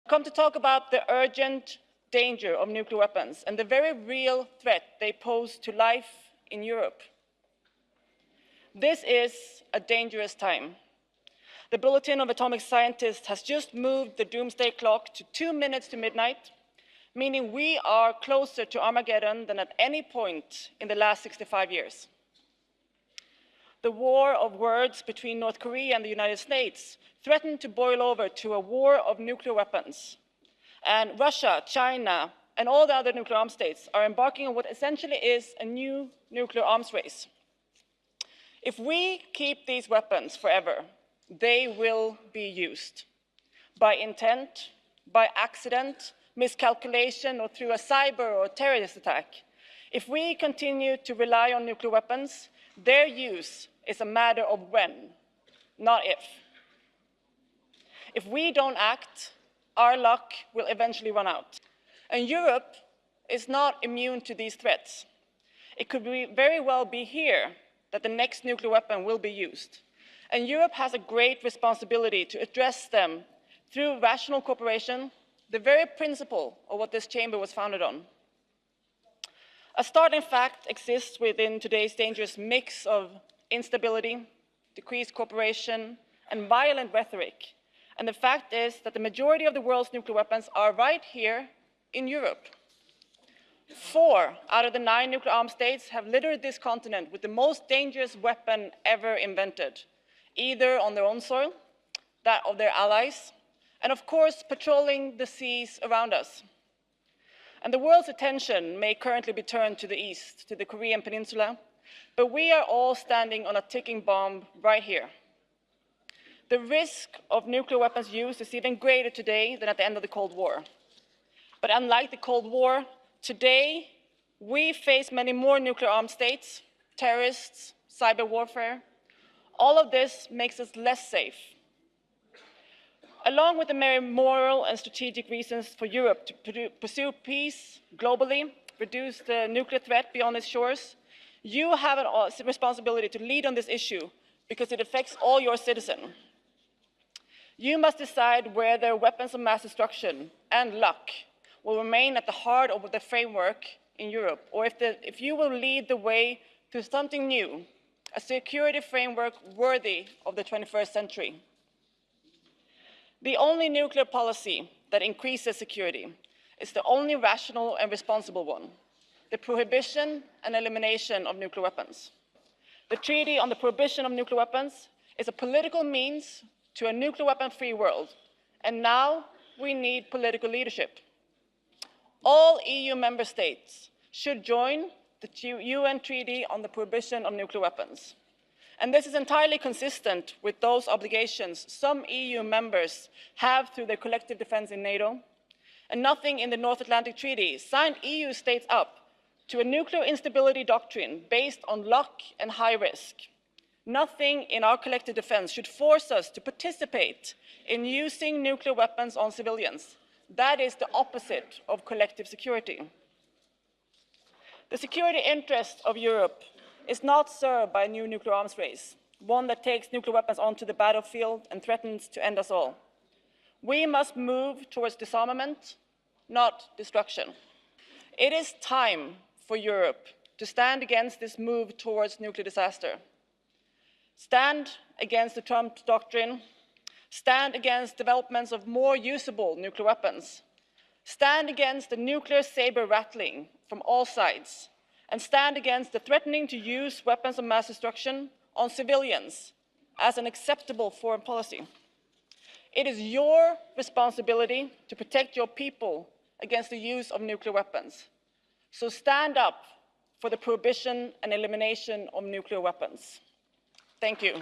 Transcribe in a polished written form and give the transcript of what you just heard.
Come to talk about the urgent danger of nuclear weapons and the very real threat they pose to life in Europe. This is a dangerous time. The Bulletin of Atomic Scientists has just moved the doomsday clock to 2 minutes to midnight, meaning we are closer to Armageddon than at any point in the last 65 years. The war of words between North Korea and the United States threatened to boil over to a war of nuclear weapons. And Russia, China, and all the other nuclear arms states are embarking on what essentially is a new nuclear arms race. If we keep these weapons forever, they will be used by intent, by accident, miscalculation, or through a cyber or terrorist attack. If we continue to rely on nuclear weapons, their use is a matter of when, not if. If we don't act, our luck will eventually run out. And Europe is not immune to these threats. It could very well be here that the next nuclear weapon will be used. And Europe has a great responsibility to address them through rational cooperation, the very principle of what this chamber was founded on. A starting fact exists within today's dangerous mix of instability, decreased cooperation, and violent rhetoric. And the fact is that the majority of the world's nuclear weapons are right here in Europe. 4 out of the 9 nuclear armed states have littered this continent with the most dangerous weapon ever invented, either on their own soil, that of their allies, and of course, patrolling the seas around us. And the world's attention may currently be turned to the east, to the Korean peninsula, but we are all standing on a ticking bomb right here. The risk of nuclear weapons use is even greater today than at the end of the Cold War. But unlike the Cold War, today we face many more nuclear armed states, terrorists, cyber warfare. All of this makes us less safe. Along with the many moral and strategic reasons for Europe to pursue peace globally, reduce the nuclear threat beyond its shores, you have a responsibility to lead on this issue because it affects all your citizens. You must decide whether weapons of mass destruction and luck will remain at the heart of the framework in Europe, or if you will lead the way to something new, a security framework worthy of the 21st century. The only nuclear policy that increases security is the only rational and responsible one, the prohibition and elimination of nuclear weapons. The Treaty on the Prohibition of Nuclear Weapons is a political means to a nuclear weapon-free world, and now we need political leadership. All EU member states should join the UN Treaty on the Prohibition of Nuclear Weapons. And this is entirely consistent with those obligations some EU members have through their collective defense in NATO, and nothing in the North Atlantic Treaty signed EU states up to a nuclear instability doctrine based on luck and high risk. Nothing in our collective defense should force us to participate in using nuclear weapons on civilians. That is the opposite of collective security. The security interest of Europe is not served by a new nuclear arms race, one that takes nuclear weapons onto the battlefield and threatens to end us all. We must move towards disarmament, not destruction. It is time for Europe to stand against this move towards nuclear disaster. Stand against the Trump doctrine, stand against developments of more usable nuclear weapons, stand against the nuclear saber rattling from all sides, and stand against the threatening to use weapons of mass destruction on civilians as an acceptable foreign policy. It is your responsibility to protect your people against the use of nuclear weapons. So stand up for the prohibition and elimination of nuclear weapons. Thank you.